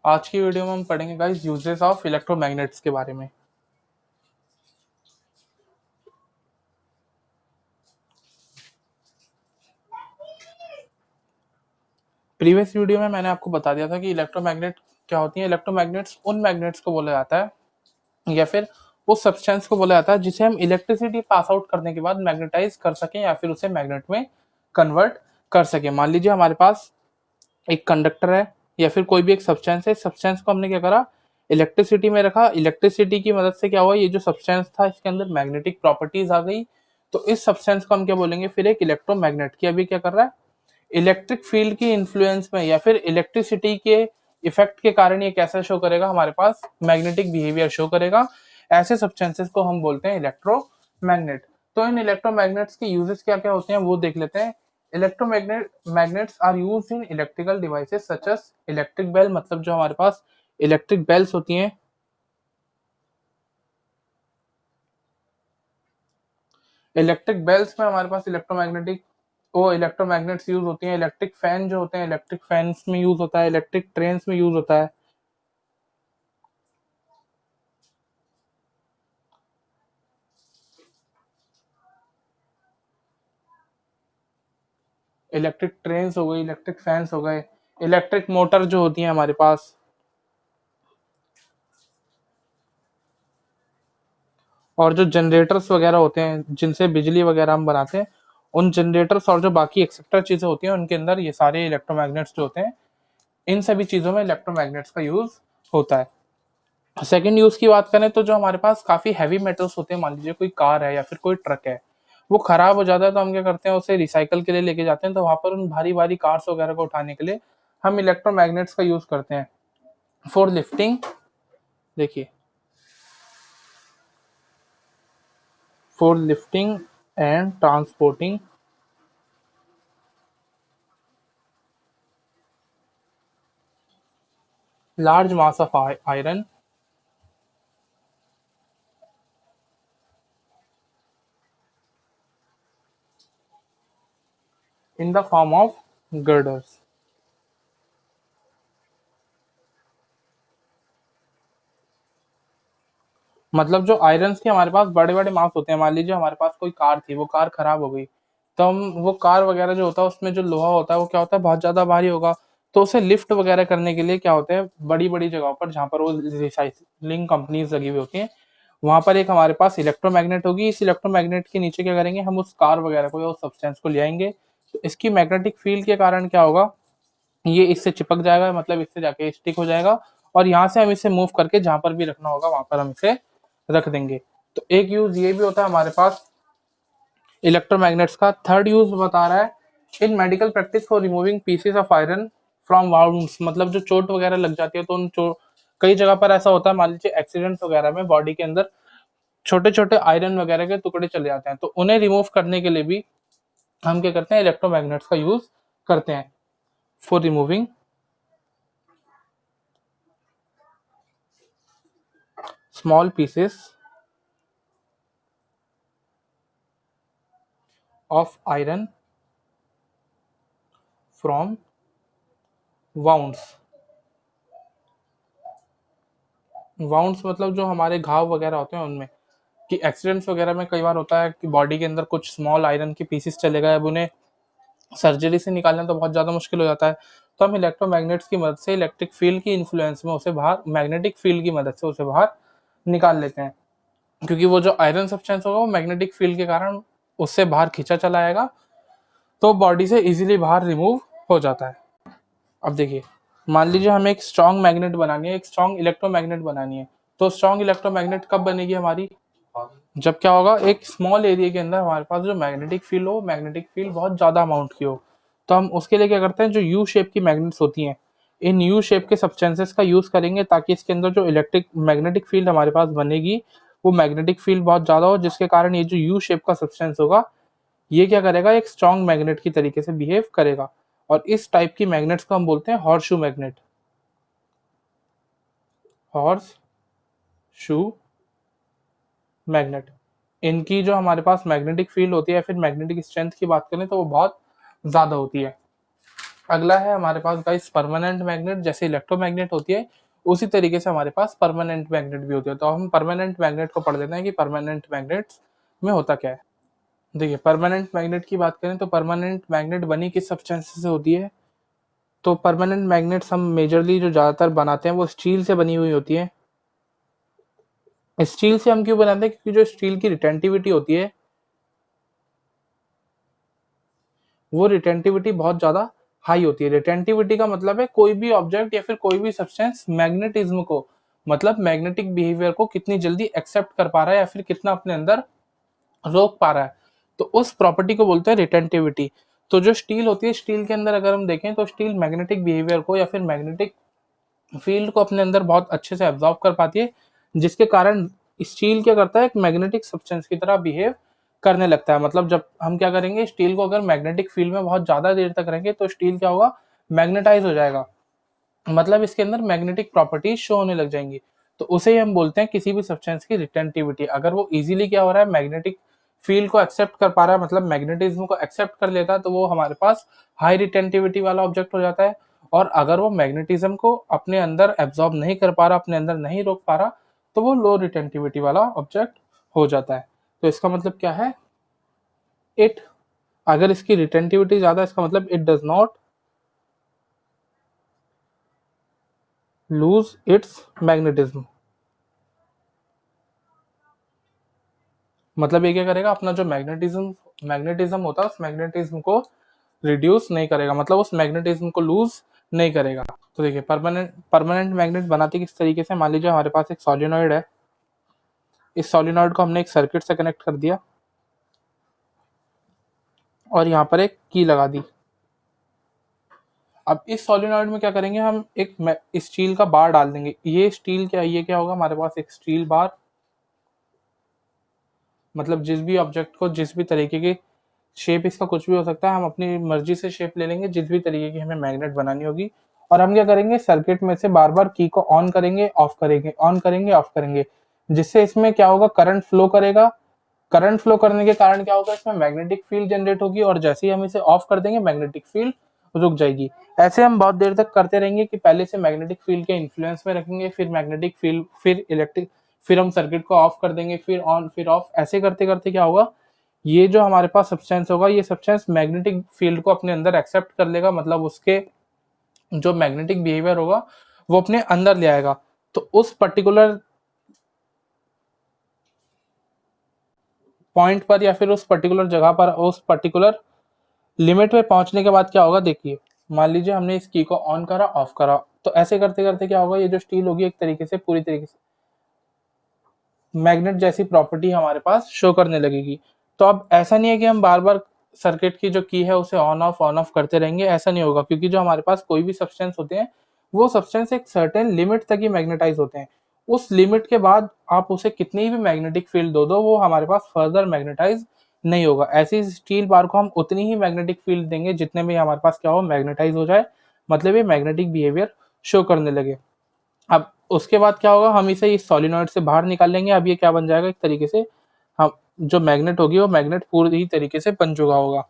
आज की वीडियो में हम पढ़ेंगे गाइस यूजेस ऑफ इलेक्ट्रोमैग्नेट्स के बारे में। प्रीवियस वीडियो में मैंने आपको बता दिया था कि इलेक्ट्रोमैग्नेट क्या होती है। इलेक्ट्रोमैग्नेट्स उन मैग्नेट्स को बोला जाता है या फिर उस सब्सटेंस को बोला जाता है जिसे हम इलेक्ट्रिसिटी पास आउट करने के बाद मैग्नेटाइज कर सकें या फिर उसे मैग्नेट में कन्वर्ट कर सकें। मान लीजिए हमारे पास एक कंडक्टर है या फिर कोई भी एक सब्सटेंस है। सब्सटेंस को हमने क्या करा, इलेक्ट्रिसिटी में रखा। इलेक्ट्रिसिटी की मदद से क्या हुआ, ये जो सब्सटेंस था इसके अंदर मैग्नेटिक प्रॉपर्टीज आ गई। तो इस सब्सटेंस को हम क्या बोलेंगे, फिर एक इलेक्ट्रोमैग्नेट की अभी क्या कर रहा है, इलेक्ट्रिक फील्ड की इन्फ्लुएंस में या फिर इलेक्ट्रिसिटी के इफेक्ट के कारण ये कैसा शो करेगा, हमारे पास मैग्नेटिक बिहेवियर शो करेगा। ऐसे सब्सटेंसेस को हम बोलते हैं इलेक्ट्रोमैग्नेट। तो इन इलेक्ट्रोमैग्नेट्स के यूजेस क्या क्या होते हैं वो देख लेते हैं। Electromagnets are used in electrical devices such as electric bell, मतलब जो हमारे पास इलेक्ट्रिक बेल्स होती हैं, इलेक्ट्रिक बेल्स में हमारे पास इलेक्ट्रोमैग्नेट्स यूज होती हैं। इलेक्ट्रिक फैन जो होते हैं, इलेक्ट्रिक फैंस में यूज होता है। इलेक्ट्रिक ट्रेन्स में यूज होता है। इलेक्ट्रिक ट्रेन्स हो गई, इलेक्ट्रिक फैंस हो गए, इलेक्ट्रिक मोटर जो होती है हमारे पास, और जो जनरेटर्स वगैरह होते हैं जिनसे बिजली वगैरह हम बनाते हैं, उन जनरेटर्स और जो बाकी एक्सेट्रा चीजें होती हैं उनके अंदर ये सारे इलेक्ट्रोमैग्नेट्स जो होते हैं, इन सभी चीजों में इलेक्ट्रोमैग्नेट्स का यूज होता है। सेकंड यूज की बात करें तो जो हमारे पास काफी हैवी मेटल्स होते हैं, मान लीजिए कोई कार है या फिर कोई ट्रक है, वो खराब हो जाता है तो हम क्या करते हैं, उसे रिसाइकल के लिए लेके जाते हैं। तो वहां पर उन भारी भारी कार्स वगैरह को उठाने के लिए हम इलेक्ट्रोमैग्नेट्स का यूज करते हैं फॉर लिफ्टिंग। देखिए, for lifting and transporting large mass of iron in the form of girders। मतलब जो आयरन के हमारे पास बड़े बड़े मास होते हैं, मान लीजिए हमारे पास कोई कार थी, वो कार खराब हो गई, तो हम वो कार वगैरह जो होता है उसमें जो लोहा होता है वो क्या होता है, बहुत ज्यादा भारी होगा। तो उसे लिफ्ट वगैरह करने के लिए क्या होते हैं, बड़ी बड़ी जगहों पर जहाँ पर वो रिसाइकलिंग कंपनीज लगी हुई होती हैं, वहां पर एक हमारे पास इलेक्ट्रोमैग्नेट होगी। इस इलेक्ट्रोमैग्नेट के नीचे क्या करेंगे, हम उस कार वगैरह को या उस सब्सटेंस को ले आएंगे। तो इसकी मैग्नेटिक फील्ड के कारण क्या होगा, ये इससे चिपक जाएगा, मतलब इससे जाके स्टिक हो जाएगा, और यहाँ से हम इसे मूव करके जहां पर भी रखना होगा वहां पर हम इसे रख देंगे। तो एक यूज ये भी होता है हमारे पास इलेक्ट्रोमैग्नेट्स का। थर्ड यूज बता रहा है, इन medical practice for removing pieces of iron from wounds, मतलब जो चोट वगैरह लग जाती है तो कई जगह पर ऐसा होता है, मान लीजिए एक्सीडेंट्स वगैरह में बॉडी के अंदर छोटे छोटे आयरन वगैरह के टुकड़े चले जाते हैं, तो उन्हें रिमूव करने के लिए भी हम क्या करते हैं, इलेक्ट्रोमैग्नेट्स का यूज करते हैं for removing small pieces of iron from wounds। wounds मतलब जो हमारे घाव वगैरह होते हैं उनमें, कि एक्सीडेंट्स वगैरह में कई बार होता है कि बॉडी के अंदर कुछ स्मॉल आयरन के पीसेस चले गए, अब उन्हें सर्जरी से निकालना तो बहुत ज़्यादा मुश्किल हो जाता है। तो हम इलेक्ट्रोमैग्नेट्स की मदद से, इलेक्ट्रिक फील्ड की इन्फ्लुएंस में उसे बाहर, मैग्नेटिक फील्ड की मदद से उसे बाहर निकाल लेते हैं, क्योंकि वो जो आयरन सब्सटेंस होगा वो मैग्नेटिक फील्ड के कारण उससे बाहर खींचा चला आएगा, तो बॉडी से इजीली बाहर रिमूव हो जाता है। अब देखिए, मान लीजिए हमें एक स्ट्रॉन्ग मैग्नेट बनानी है, एक स्ट्रॉन्ग इलेक्ट्रोमैग्नेट बनानी है। तो स्ट्रॉन्ग इलेक्ट्रोमैग्नेट कब बनेगी हमारी, जब क्या होगा, एक स्मॉल एरिया के अंदर हमारे पास जो मैग्नेटिक फील्ड हो, मैग्नेटिक फील्ड बहुत ज्यादा अमाउंट की हो। तो हम उसके लिए क्या करते हैं, जो यू शेप की मैग्नेट्स होती हैं, इन यू शेप के सब्सटेंसेस का यूज करेंगे ताकि इसके अंदर जो इलेक्ट्रिक मैग्नेटिक फील्ड हमारे पास बनेगी वो मैग्नेटिक फील्ड बहुत ज्यादा हो, जिसके कारण ये जो यू शेप का सब्सटेंस होगा ये क्या करेगा, एक स्ट्रॉन्ग मैग्नेट की तरीके से बिहेव करेगा। और इस टाइप की मैग्नेट्स को हम बोलते हैं horse shoe magnet. Horse shoe magnet, इनकी जो हमारे पास मैग्नेटिक फील्ड होती है, फिर मैग्नेटिक स्ट्रेंथ की बात करें तो वो बहुत ज्यादा होती है। अगला है हमारे पास गाइस परमानेंट मैग्नेट। जैसे इलेक्ट्रोमैग्नेट होती है उसी तरीके से हमारे पास परमानेंट मैग्नेट भी होती है। तो हम परमानेंट मैग्नेट को पढ़ लेते हैं कि परमानेंट मैग्नेट्स में होता क्या है। देखिए परमानेंट मैग्नेट की बात करें तो परमानेंट मैग्नेट बनी किस सब्सटेंस से होती है। तो परमानेंट मैग्नेट्स हम मेजरली जो ज्यादातर बनाते हैं वो स्टील से बनी हुई होती है। स्टील से हम क्यों बनाते हैं, क्योंकि जो स्टील की रिटेंटिविटी होती है वो रिटेंटिविटी बहुत ज्यादा हाई होती है। रिटेंटिविटी का मतलब है कोई भी ऑब्जेक्ट या फिर कोई भी सब्सटेंस मैग्नेटिज्म को, मतलब मैग्नेटिक बिहेवियर को कितनी जल्दी एक्सेप्ट कर पा रहा है या फिर कितना अपने अंदर रोक पा रहा है, तो उस प्रॉपर्टी को बोलते हैं रिटेंटिविटी। तो जो स्टील होती है, स्टील के अंदर अगर हम देखें तो स्टील मैग्नेटिक बिहेवियर को या फिर मैग्नेटिक फील्ड को अपने अंदर बहुत अच्छे से एब्जॉर्ब कर पाती है, जिसके कारण स्टील क्या करता है, एक मैग्नेटिक सब्सटेंस की तरह बिहेव करने लगता है। मतलब जब हम क्या करेंगे, स्टील को अगर मैग्नेटिक फील्ड में बहुत ज्यादा देर तक रहेंगे तो स्टील क्या होगा, मैग्नेटाइज हो जाएगा। मतलब इसके अंदर मैग्नेटिक प्रॉपर्टीज शो होने लग जाएंगी। तो उसे ही हम बोलते हैं किसी भी सब्सटेंस की रिटेंटिविटी। अगर वो इजीली क्या हो रहा है, मैग्नेटिक फील्ड को एक्सेप्ट कर पा रहा है, मतलब मैग्नेटिज्म को एक्सेप्ट कर लेता है, तो वो हमारे पास हाई रिटेंटिविटी वाला ऑब्जेक्ट हो जाता है। और अगर वो मैग्नेटिज्म को अपने अंदर एब्जॉर्ब नहीं कर पा रहा, अपने अंदर नहीं रोक पा रहा, तो वो लो रिटेंटिविटी वाला ऑब्जेक्ट हो जाता है। तो इसका मतलब क्या है, इट, अगर इसकी रिटेंटिविटी ज्यादा, इसका मतलब it does not lose its magnetism. मतलब ये क्या करेगा, अपना जो मैग्नेटिज्म मैग्नेटिज्म होता है उस मैग्नेटिज्म को रिड्यूस नहीं करेगा, मतलब उस मैग्नेटिज्म को लूज नहीं करेगा। तो देखिए परमानेंट परमानेंट मैग्नेट बनाते किस तरीके से, मान लीजिए हमारे पास एक सॉलिनॉइड है, इस सॉलिनॉइड को हमने एक सर्किट से कनेक्ट कर दिया और यहाँ पर एक की लगा दी। अब इस सॉलिनॉइड में क्या करेंगे, हम एक स्टील का बार डाल देंगे। ये स्टील क्या है, ये क्या होगा, हमारे पास एक स्टील बार, मतलब जिस भी ऑब्जेक्ट को, जिस भी तरीके की शेप, इसका कुछ भी हो सकता है, हम अपनी मर्जी से शेप ले लेंगे जिस भी तरीके की हमें मैग्नेट बनानी होगी। और हम क्या करेंगे, सर्किट में से बार बार की को ऑन करेंगे ऑफ करेंगे, ऑन करेंगे ऑफ करेंगे, जिससे इसमें क्या होगा, करंट फ्लो करेगा। करंट फ्लो करने के कारण क्या होगा, इसमें मैग्नेटिक फील्ड जनरेट होगी, और जैसे ही हम इसे ऑफ कर देंगे मैग्नेटिक फील्ड रुक जाएगी। ऐसे हम बहुत देर तक करते रहेंगे कि पहले से मैग्नेटिक फील्ड के इन्फ्लुएंस में रखेंगे, फिर मैग्नेटिक फील्ड, फिर इलेक्ट्रिक, फिर हम सर्किट को ऑफ कर देंगे, फिर ऑन फिर ऑफ। ऐसे करते करते क्या होगा, ये जो हमारे पास सब्सटेंस होगा, ये सब्सटेंस मैग्नेटिक फील्ड को अपने अंदर एक्सेप्ट कर लेगा, मतलब उसके जो मैग्नेटिक बिहेवियर होगा वो अपने अंदर ले आएगा। तो उस पर्टिकुलर पॉइंट पर या फिर उस पर्टिकुलर जगह पर, उस पर्टिकुलर लिमिट में पहुंचने के बाद क्या होगा, देखिए मान लीजिए हमने इस की को ऑन करा ऑफ करा, तो ऐसे करते करते क्या होगा, ये जो स्टील होगी एक तरीके से, पूरी तरीके से मैग्नेट जैसी प्रॉपर्टी हमारे पास शो करने लगेगी। तो अब ऐसा नहीं है कि हम बार बार सर्किट की जो की है उसे ऑन ऑफ करते रहेंगे, ऐसा नहीं होगा, क्योंकि जो हमारे पास कोई भी सब्सटेंस होते हैं वो सब्सटेंस एक सर्टेन लिमिट तक ही मैग्नेटाइज होते हैं। उस लिमिट के बाद आप उसे कितनी भी मैग्नेटिक फील्ड दो वो हमारे पास फर्दर मैग्नेटाइज नहीं होगा। ऐसी स्टील बार को हम उतनी ही मैग्नेटिक फील्ड देंगे जितने में हमारे पास क्या हो, मैग्नेटाइज हो जाए, मतलब ये मैग्नेटिक बिहेवियर शो करने लगे। अब उसके बाद क्या होगा, हम इसे इस सोलिनॉइड से बाहर निकाल लेंगे। अब ये क्या बन जाएगा, एक तरीके से हम जो मैग्नेट होगी वो मैग्नेट पूरी तरीके से बन चुका होगा।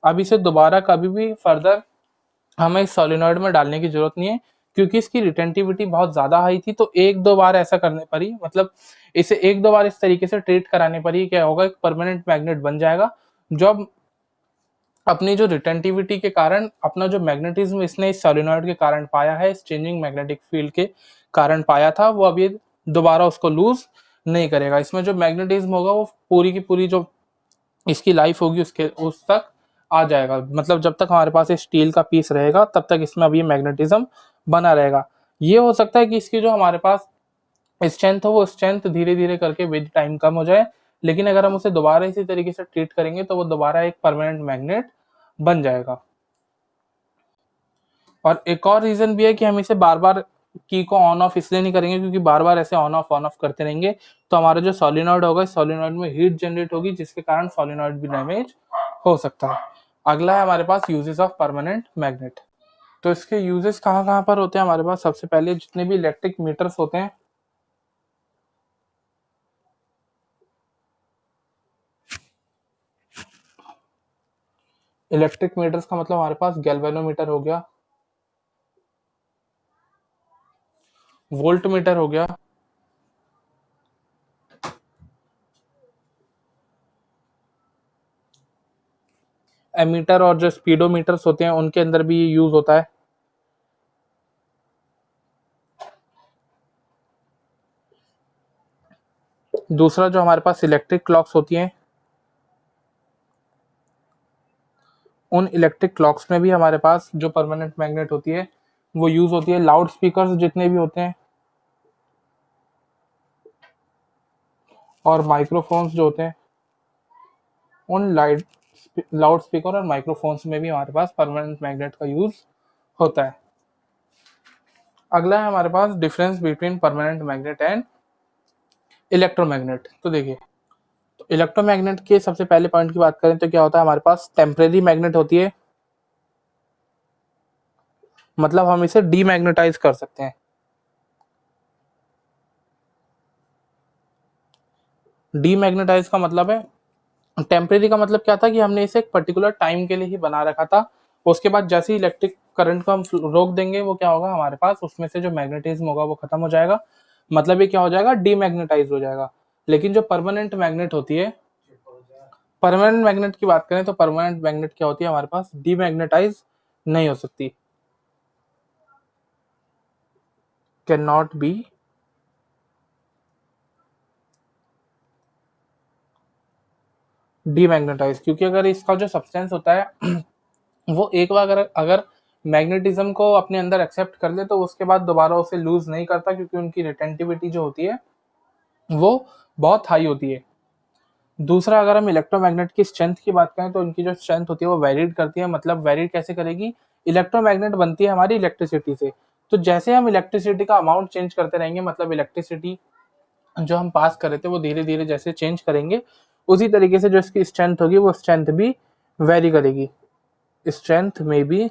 अब इसे दोबारा कभी भी फर्दर हमें इस सोलिनॉइड में डालने की जरूरत नहीं है, क्योंकि इसकी रिटेंटिविटी बहुत ज्यादा हाई थी। तो एक दो बार ऐसा करने पर ही, मतलब इसे एक दो बार इस तरीके से ट्रीट कराने पर ही क्या होगा, एक परमानेंट मैग्नेट बन जाएगा। जो अब अपनी जो रिटेंटिविटी के कारण, अपना जो मैग्नेटिज्म इसने इस सोलिनॉइड के कारण पाया है, इस चेंजिंग मैग्नेटिक फील्ड के कारण पाया था, वो अब ये दोबारा उसको लूज नहीं करेगा। इसमें जो मैग्नेटिज्म होगा वो पूरी की पूरी जो इसकी लाइफ होगी उसके उस तक आ जाएगा। मतलब जब तक हमारे पास स्टील का पीस रहेगा तब तक इसमें अब ये मैग्नेटिज्म बना रहेगा। ये हो सकता है कि इसकी जो हमारे पास स्ट्रेंथ हो वो स्ट्रेंथ धीरे धीरे करके विद टाइम कम हो जाए, लेकिन अगर हम उसे दोबारा इसी तरीके से ट्रीट करेंगे तो वो दोबारा एक परमानेंट मैग्नेट बन जाएगा। और एक और रीजन भी है कि हम इसे बार बार की को ऑन ऑफ इसलिए नहीं करेंगे, क्योंकि बार बार ऐसे ऑन ऑफ करते रहेंगे तो हमारा जो सोलिनॉइड होगा, इस सोलिनॉइड में हीट जनरेट होगी, जिसके कारण सोलिनॉइड भी डैमेज हो सकता है। अगला है हमारे पास यूजेस ऑफ परमानेंट मैग्नेट। तो इसके यूजेस कहाँ कहाँ पर होते हैं हमारे पास, सबसे पहले जितने भी इलेक्ट्रिक मीटर्स होते हैं, इलेक्ट्रिक मीटर्स का मतलब हमारे पास गैल्वेनोमीटर हो गया, वोल्ट मीटर हो गया, एमीटर और जो स्पीडोमीटर्स होते हैं उनके अंदर भी यूज होता है। दूसरा जो हमारे पास इलेक्ट्रिक क्लॉक्स होती हैं, उन इलेक्ट्रिक क्लॉक्स में भी हमारे पास जो परमानेंट मैग्नेट होती है वो यूज होती है। लाउड स्पीकर्स जितने भी होते हैं और माइक्रोफोन्स जो होते हैं, उन लाउड स्पीकर और माइक्रोफोन्स में भी हमारे पास परमानेंट मैग्नेट का यूज होता है। अगला है हमारे पास difference between permanent magnet and electromagnet. तो देखिए, तो इलेक्ट्रोमैग्नेट के सबसे पहले पॉइंट की बात करें तो क्या होता है, हमारे पास टेम्परेरी मैग्नेट होती है, मतलब हम इसे डीमैग्नेटाइज कर सकते हैं। डीमैग्नेटाइज का मतलब है, टेम्परेरी का मतलब क्या था कि हमने इसे एक पर्टिकुलर टाइम के लिए ही बना रखा था, उसके बाद जैसे ही इलेक्ट्रिक करंट को हम रोक देंगे वो क्या होगा, हमारे पास उसमें से जो मैग्नेटिज्म होगा वो खत्म हो जाएगा, मतलब ये क्या हो जाएगा, डीमैग्नेटाइज हो जाएगा। लेकिन जो परमानेंट मैग्नेट होती है, परमानेंट मैग्नेट की बात करें तो परमानेंट मैग्नेट क्या होती है, हमारे पास डीमैग्नेटाइज नहीं हो सकती, कैन नॉट बी डीमैग्नेटाइज, क्योंकि अगर इसका जो सब्सटेंस होता है वो एक बार अगर मैग्नेटिज्म को अपने अंदर एक्सेप्ट कर ले तो उसके बाद दोबारा उसे लूज नहीं करता, क्योंकि उनकी रिटेंटिविटी जो होती है वो बहुत हाई होती है। दूसरा, अगर हम इलेक्ट्रोमैग्नेट की स्ट्रेंथ की बात करें तो उनकी जो स्ट्रेंथ होती है वो वेरीड करती है, मतलब वेरीड कैसे करेगी, इलेक्ट्रोमैग्नेट बनती है हमारी इलेक्ट्रिसिटी से, तो जैसे हम इलेक्ट्रिसिटी का अमाउंट चेंज करते रहेंगे, मतलब इलेक्ट्रिसिटी जो हम पास कर रहे थे वो धीरे धीरे जैसे चेंज करेंगे, उसी तरीके से जो इसकी स्ट्रेंथ होगी वो स्ट्रेंथ भी वेरी करेगी। स्ट्रेंथ में भी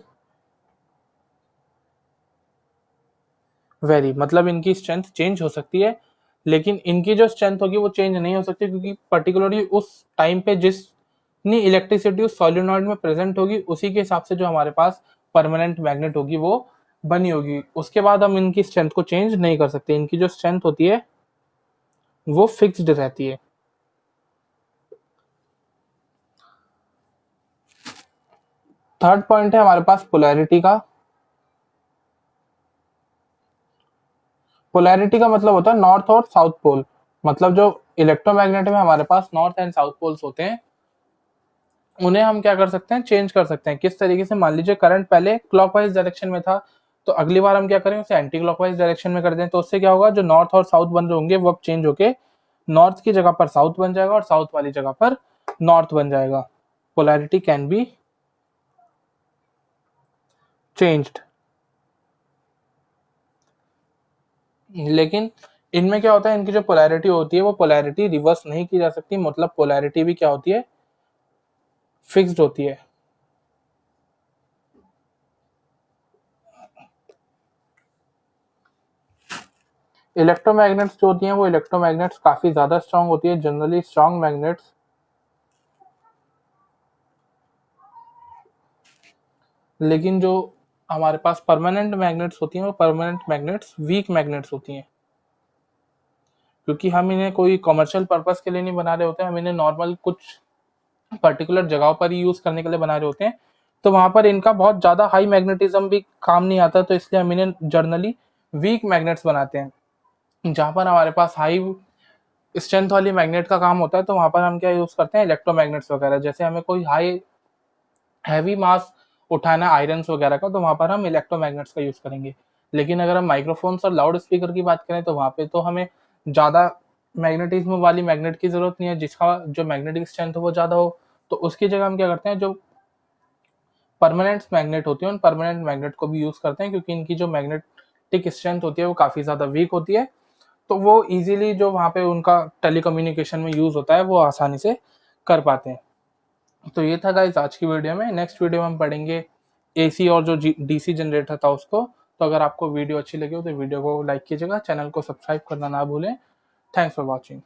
वेरी, मतलब इनकी स्ट्रेंथ चेंज हो सकती है, लेकिन इनकी जो स्ट्रेंथ होगी वो चेंज नहीं हो सकती, क्योंकि पर्टिकुलरली उस टाइम पे जितनी इलेक्ट्रिसिटी उस सॉलिनॉइड में प्रेजेंट होगी उसी के हिसाब से जो हमारे पास परमानेंट मैग्नेट होगी वो बनी होगी। उसके बाद हम इनकी स्ट्रेंथ को चेंज नहीं कर सकते, इनकी जो स्ट्रेंथ होती है वो फिक्स्ड रहती है। थर्ड पॉइंट है हमारे पास पोलैरिटी का। पोलैरिटी का मतलब होता है नॉर्थ और साउथ पोल, मतलब जो इलेक्ट्रोमैग्नेट में हमारे पास नॉर्थ एंड साउथ पोल्स होते हैं उन्हें हम क्या कर सकते हैं, चेंज कर सकते हैं। किस तरीके से, मान लीजिए करंट पहले क्लॉकवाइज डायरेक्शन में था, तो अगली बार हम क्या करें, उसे एंटी क्लॉकवाइज डायरेक्शन में कर दें, तो उससे क्या होगा, जो नॉर्थ और साउथ बन रहे होंगे वो अब चेंज होके नॉर्थ की जगह पर साउथ बन जाएगा और साउथ वाली जगह पर नॉर्थ बन जाएगा। Polarity can be changed. लेकिन इनमें क्या होता है, इनकी जो पोलैरिटी होती है वो पोलैरिटी रिवर्स नहीं की जा सकती, मतलब पोलैरिटी भी क्या होती है, फिक्स्ड होती है। इलेक्ट्रोमैग्नेट्स जो होती हैं वो इलेक्ट्रोमैग्नेट्स काफी ज्यादा स्ट्रांग होती है, जनरली स्ट्रांग मैग्नेट्स, लेकिन जो हमारे पास परमानेंट मैग्नेट्स होती हैं वो परमानेंट मैग्नेट्स वीक मैग्नेट्स होती हैं, क्योंकि हम इन्हें कोई कमर्शियल पर्पस के लिए नहीं बना रहे होते हैं, हम इन्हें नॉर्मल कुछ पर्टिकुलर जगहों पर ही यूज करने के लिए बना रहे होते हैं, तो वहां पर इनका बहुत ज्यादा हाई मैग्नेटिज्म भी काम नहीं आता, तो इसलिए हम इन्हें जर्नली वीक मैग्नेट्स बनाते हैं। जहां पर हमारे पास हाई स्ट्रेंथ वाली मैग्नेट का काम होता है तो वहां पर हम क्या यूज करते हैं, इलेक्ट्रोमैग्नेट्स वगैरह, जैसे हमें कोई हाई हैवी मास उठाना आयरन वगैरह का, तो वहां पर हम इलेक्ट्रोमैग्नेट्स का यूज करेंगे। लेकिन अगर हम माइक्रोफोन्स और लाउड स्पीकर की बात करें तो वहां पे तो हमें ज्यादा मैग्नेटिज्म वाली मैग्नेट की जरूरत नहीं है, जिसका जो मैग्नेटिक स्ट्रेंथ हो वो ज्यादा हो, तो उसकी जगह हम क्या करते हैं, जो परमानेंट मैग्नेट होती है उन परमानेंट मैग्नेट को भी यूज करते हैं, क्योंकि इनकी जो मैग्नेटिक स्ट्रेंथ होती है वो काफी ज्यादा वीक होती है, तो वो इजीली जो वहां पे उनका टेलीकम्युनिकेशन में यूज होता है वो आसानी से कर पाते हैं। तो ये था गाइस आज की वीडियो में। नेक्स्ट वीडियो में हम पढ़ेंगे एसी और जो डीसी जनरेटर था उसको। तो अगर आपको वीडियो अच्छी लगी हो तो वीडियो को लाइक कीजिएगा, चैनल को सब्सक्राइब करना ना भूलें। Thanks for watching.